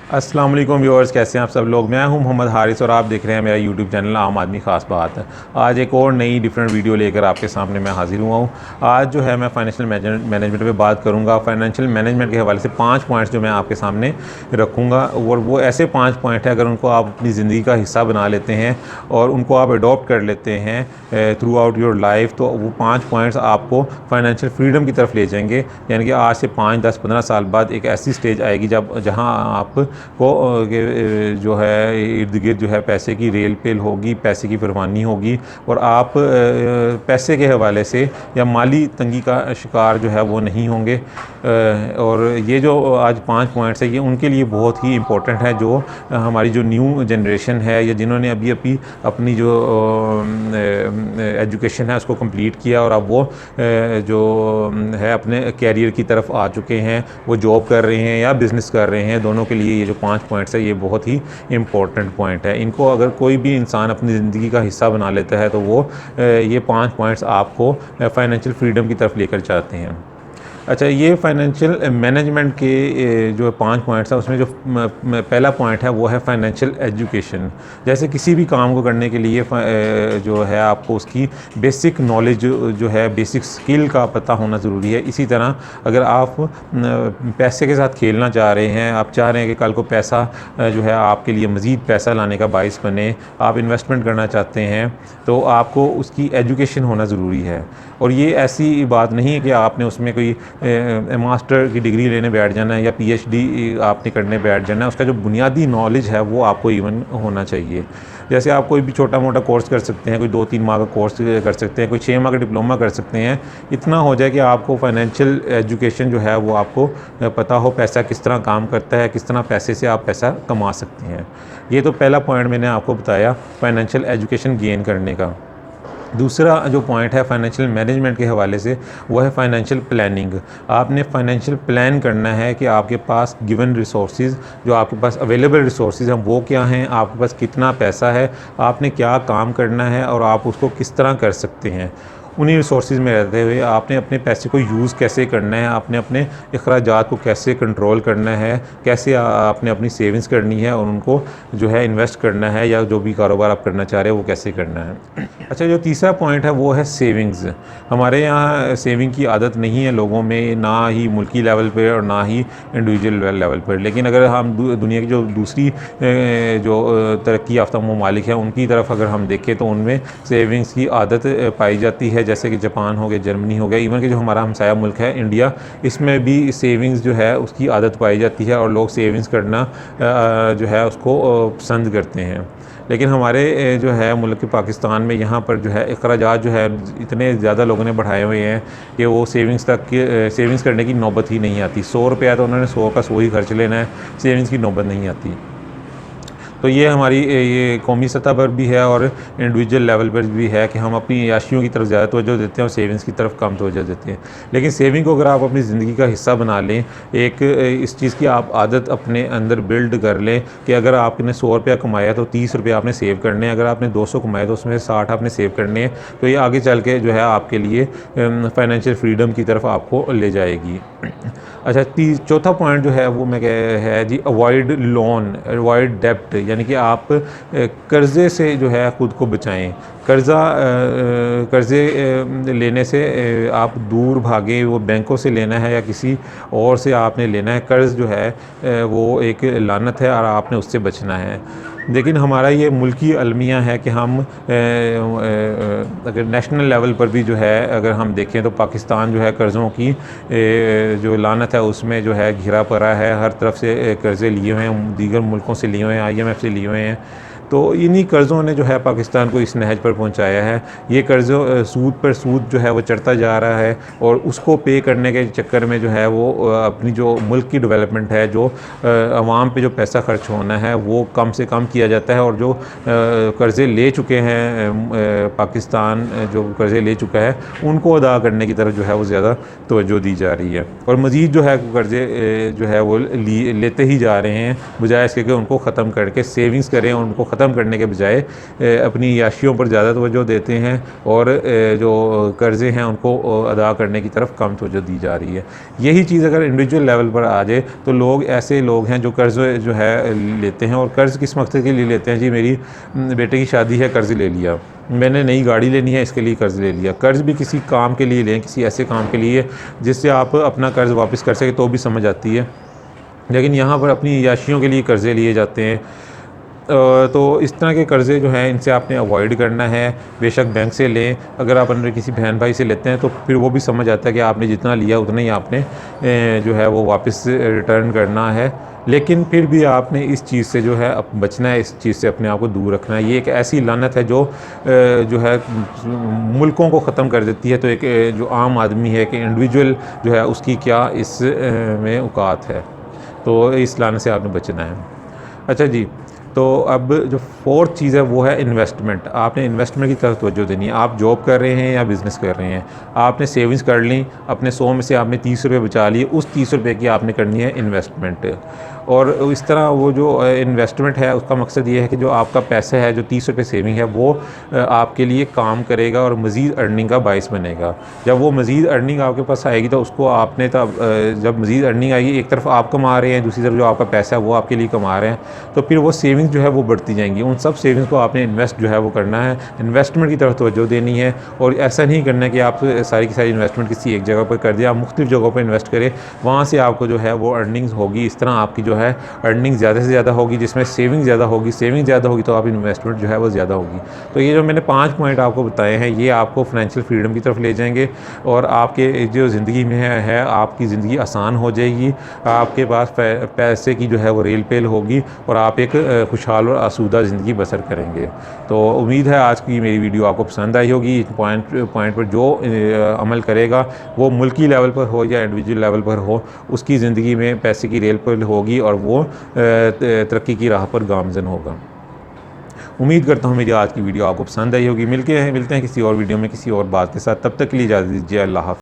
अस्सलाम वालेकुम व्यूअर्स, कैसे हैं आप सब लोग। मैं हूं मोहम्मद हारिस और आप देख रहे हैं मेरा यूट्यूब चैनल आम आदमी ख़ास बात है। आज एक और नई डिफरेंट वीडियो लेकर आपके सामने मैं हाजिर हुआ हूं। आज जो है मैं फाइनेंशियल मैनेजमेंट पे बात करूंगा। फाइनेंशियल मैनेजमेंट के हवाले से 5 पॉइंट्स जो मैं आपके सामने रखूँगा, और वो ऐसे 5 पॉइंट हैं, अगर उनको आप अपनी ज़िंदगी का हिस्सा बना लेते हैं और उनको आप अडॉप्ट कर लेते हैं थ्रू आउट योर लाइफ, तो वो 5 पॉइंट्स आपको फाइनेंशियल फ्रीडम की तरफ ले जाएंगे। यानी कि आज से 5, 10, 15 साल बाद एक ऐसी स्टेज आएगी जब जहाँ आप को जो है इर्द गिर्द जो है पैसे की रेल पेल होगी, पैसे की फरवानी होगी, और आप पैसे के हवाले से या माली तंगी का शिकार जो है वो नहीं होंगे। और ये जो आज 5 पॉइंट्स है ये उनके लिए बहुत ही इम्पोर्टेंट है, जो हमारी जो न्यू जनरेशन है या जिन्होंने अभी अभी अपनी जो एजुकेशन है उसको कंप्लीट किया और अब वो जो है अपने कैरियर की तरफ आ चुके हैं, वो जॉब कर रहे हैं या बिज़नेस कर रहे हैं। दोनों के लिए ये जो 5 पॉइंट्स है ये बहुत ही इम्पोर्टेंट पॉइंट है। इनको अगर कोई भी इंसान अपनी ज़िंदगी का हिस्सा बना लेता है तो वो ये 5 पॉइंट्स आपको फाइनेंशियल फ्रीडम की तरफ लेकर जाते हैं। अच्छा, ये फाइनेंशियल मैनेजमेंट के जो 5 पॉइंट्स हैं उसमें जो पहला पॉइंट है वो है फाइनेंशियल एजुकेशन। जैसे किसी भी काम को करने के लिए जो है आपको उसकी बेसिक नॉलेज जो है, बेसिक स्किल का पता होना ज़रूरी है। इसी तरह अगर आप पैसे के साथ खेलना चाह रहे हैं, आप चाह रहे हैं कि कल को पैसा जो है आपके लिए मज़ीद पैसा लाने का बाइस बने, आप इन्वेस्टमेंट करना चाहते हैं, तो आपको उसकी एजुकेशन होना ज़रूरी है। और ये ऐसी बात नहीं है कि आपने उसमें कोई मास्टर की डिग्री लेने बैठ जाना है या पीएचडी आपने करने बैठ जाना है। उसका जो बुनियादी नॉलेज है वो आपको इवन होना चाहिए। जैसे आप कोई भी छोटा मोटा कोर्स कर सकते हैं, कोई 2-3 माह का कोर्स कर सकते हैं, कोई 6 माह का डिप्लोमा कर सकते हैं। इतना हो जाए कि आपको फाइनेंशियल एजुकेशन जो है वो आपको पता हो, पैसा किस तरह काम करता है, किस तरह पैसे से आप पैसा कमा सकते हैं। ये तो पहला पॉइंट मैंने आपको बताया फाइनेंशियल एजुकेशन गेन करने का। दूसरा जो पॉइंट है फाइनेंशियल मैनेजमेंट के हवाले से वो है फाइनेंशियल प्लानिंग। आपने फाइनेंशियल प्लान करना है कि आपके पास गिवन रिसोर्सेज, जो आपके पास अवेलेबल रिसोर्सेज हैं वो क्या हैं, आपके पास कितना पैसा है, आपने क्या काम करना है और आप उसको किस तरह कर सकते हैं। उन्हीं रिसोर्सेज में रहते हुए आपने अपने पैसे को यूज़ कैसे करना है, आपने अपने अखराजात को कैसे कंट्रोल करना है, कैसे आपने अपनी सेविंग्स करनी है और उनको जो है इन्वेस्ट करना है, या जो भी कारोबार आप करना चाह रहे हो वो कैसे करना है। अच्छा, जो तीसरा पॉइंट है वो है सेविंग्स। हमारे यहाँ सेविंग की आदत नहीं है लोगों में, ना ही मुल्की लेवल पर और ना ही इंडिविजुअल लेवल पर। लेकिन अगर हम दुनिया की जो दूसरी जो तरक्की याफ्ता ममालिक हैं उनकी तरफ अगर हम देखें तो उनमें सेविंग्स की आदत पाई जाती है। जैसे कि जापान हो गया, जर्मनी हो गया, इवन कि जो हमारा हमसाया मुल्क है इंडिया, इसमें भी सेविंग्स जो है उसकी आदत पाई जाती है और लोग सेविंग्स करना जो है उसको पसंद करते हैं। लेकिन हमारे जो है मुल्क पाकिस्तान में यहाँ पर जो है अखराजात जो है इतने ज़्यादा लोगों ने बढ़ाए हुए हैं कि वो सेविंग्स करने की नौबत ही नहीं आती। 100 रुपया तो उन्होंने 100 का 100 ही खर्च लेना है, सेविंग्स की नौबत नहीं आती। तो ये हमारी ये कौमी सतह पर भी है और इंडिविजुअल लेवल पर भी है कि हम अपनी याशियों की तरफ ज़्यादा तवज्जो देते हैं और सेविंग्स की तरफ कम तवज्जो देते हैं। लेकिन सेविंग को अगर आप अपनी ज़िंदगी का हिस्सा बना लें, एक इस चीज़ की आप आदत अपने अंदर बिल्ड कर लें कि अगर आपने 100 रुपया कमाया तो 30 रुपया आपने सेव करने हैं, अगर आपने 200 कमाया तो उसमें 60 आपने सेव करने हैं, तो ये आगे चल के जो है आपके लिए फाइनेंशियल फ्रीडम की तरफ आपको ले जाएगी। अच्छा, चौथा पॉइंट जो है वो मैं है जी, अवॉइड लोन, अवॉइड डेप्ट। यानी कि आप कर्ज़े से जो है ख़ुद को बचाएं। कर्ज़े लेने से आप दूर भागें, वो बैंकों से लेना है या किसी और से आपने लेना है। कर्ज़ जो है वो एक लानत है और आपने उससे बचना है। लेकिन हमारा ये मुल्की अलमिया है कि हम अगर नेशनल लेवल पर भी जो है अगर हम देखें तो पाकिस्तान जो है कर्ज़ों की जो लानत है उसमें जो है घिरा पड़ा है। हर तरफ से कर्ज़े लिए हुए हैं, दीगर मुल्कों से लिए हुए हैं, IMF से लिए हुए हैं। तो इन्हीं कर्ज़ों ने जो है पाकिस्तान को इस नहज पर पहुंचाया है। ये कर्ज़ों सूद पर सूद जो है वो चढ़ता जा रहा है और उसको पे करने के चक्कर में जो है वो अपनी जो मुल्क की डेवलपमेंट है, जो आवाम पे जो पैसा खर्च होना है वो कम से कम किया जाता है। और जो कर्ज़े ले चुके हैं पाकिस्तान, जो कर्ज़े ले चुका है उनको अदा करने की तरफ जो है वो ज़्यादा तवज्जो दी जा रही है और मज़ीद जो है कर्ज़े जो है वो लेते ही जा रहे हैं, बजाय इसके कि उनको ख़त्म करके सेविंग्स करें और उनको ख़त्म करने के बजाय अपनी याशियों पर ज़्यादा तवज्जो देते हैं और जो कर्ज़े हैं उनको अदा करने की तरफ कम तवज्जो दी जा रही है। यही चीज़ अगर इंडिविजुअल लेवल पर आ जाए तो लोग ऐसे लोग हैं जो कर्ज़ जो है लेते हैं, और कर्ज़ किस मकसद के लिए लेते हैं? जी मेरी बेटे की शादी है, कर्ज़ ले लिया, मैंने नई गाड़ी लेनी है, इसके लिए कर्ज़ ले लिया। कर्ज़ भी किसी काम के लिए लें, किसी ऐसे काम के लिए जिससे आप अपना कर्ज़ वापस कर सकें, तो भी समझ आती है। लेकिन यहाँ पर अपनी याशियों के लिए कर्ज़े लिए जाते हैं। तो इस तरह के कर्ज़े जो हैं इनसे आपने अवॉइड करना है। बेशक बैंक से लें, अगर आप अपने किसी बहन भाई से लेते हैं तो फिर वो भी समझ आता है कि आपने जितना लिया उतना ही आपने जो है वो वापस रिटर्न करना है। लेकिन फिर भी आपने इस चीज़ से जो है बचना है, इस चीज़ से अपने आप को दूर रखना है। ये एक ऐसी लानत है जो है मुल्कों को ख़त्म कर देती है। तो एक जो आम आदमी है, कि इंडिविजुअल जो है उसकी क्या इस में औकात है, तो इस लानत से आपने बचना है। अच्छा जी, तो अब जो फोर्थ चीज़ है वो है इन्वेस्टमेंट। आपने इन्वेस्टमेंट की तरफ तवज्जो देनी है। आप जॉब कर रहे हैं या बिज़नेस कर रहे हैं, आपने सेविंग्स कर ली, अपने 100 में से आपने 30 रुपये बचा लिए, उस 30 रुपये की आपने करनी है इन्वेस्टमेंट। और इस तरह वो जो इन्वेस्टमेंट है उसका मकसद ये है कि जो आपका पैसा है, जो 30 रुपये सेविंग है, वो आपके लिए काम करेगा और मज़ीद अर्निंग का बाइस बनेगा। जब वो मज़ीद अर्निंग आपके पास आएगी तो उसको आपने तब जब मज़ीद अर्निंग आएगी, एक तरफ आप कमा रहे हैं, दूसरी तरफ जो आपका पैसा है वो आपके लिए कमा रहे हैं, तो फिर वो सेविंग्स जो है वो बढ़ती जाएंगी। उन सब सेविंग्स को आपने इन्वेस्ट जो है वो करना है, इन्वेस्टमेंट की तरफ तवज्जो देनी है। और ऐसा नहीं करना है कि आप सारी की सारी इन्वेस्टमेंट किसी एक जगह पर कर दिया, आप मुख्तलिफ़ जगहों पर इन्वेस्ट करें, वहाँ से आपको जो है वो अर्निंग्स होगी। इस तरह आपकी जो है अर्निंग ज़्यादा से ज़्यादा होगी, जिसमें सेविंग ज़्यादा होगी, सेविंग ज़्यादा होगी तो आप इन्वेस्टमेंट जो है वो ज़्यादा होगी। तो ये जो मैंने 5 पॉइंट आपको बताए हैं, ये आपको फाइनेंशियल फ्रीडम की तरफ ले जाएंगे और आपके जो ज़िंदगी में है आपकी ज़िंदगी आसान हो जाएगी। आपके पास पैसे की जो है वो रेल पेल होगी और आप एक खुशहाल और आसूदा ज़िंदगी बसर करेंगे। तो उम्मीद है आज की मेरी वीडियो आपको पसंद आई होगी। पॉइंट पर जो अमल करेगा वो मुल्की लेवल पर हो या इंडिविजुअल लेवल पर हो, उसकी ज़िंदगी में पैसे की रेल पेल होगी और वो तरक्की की राह पर गामज़न होगा। उम्मीद करता हूँ मेरी आज की वीडियो आपको पसंद आई होगी। मिलते हैं किसी और वीडियो में किसी और बात के साथ। तब तक के लिए इजाज़त दीजिए। अल्लाह हाफ़िज़।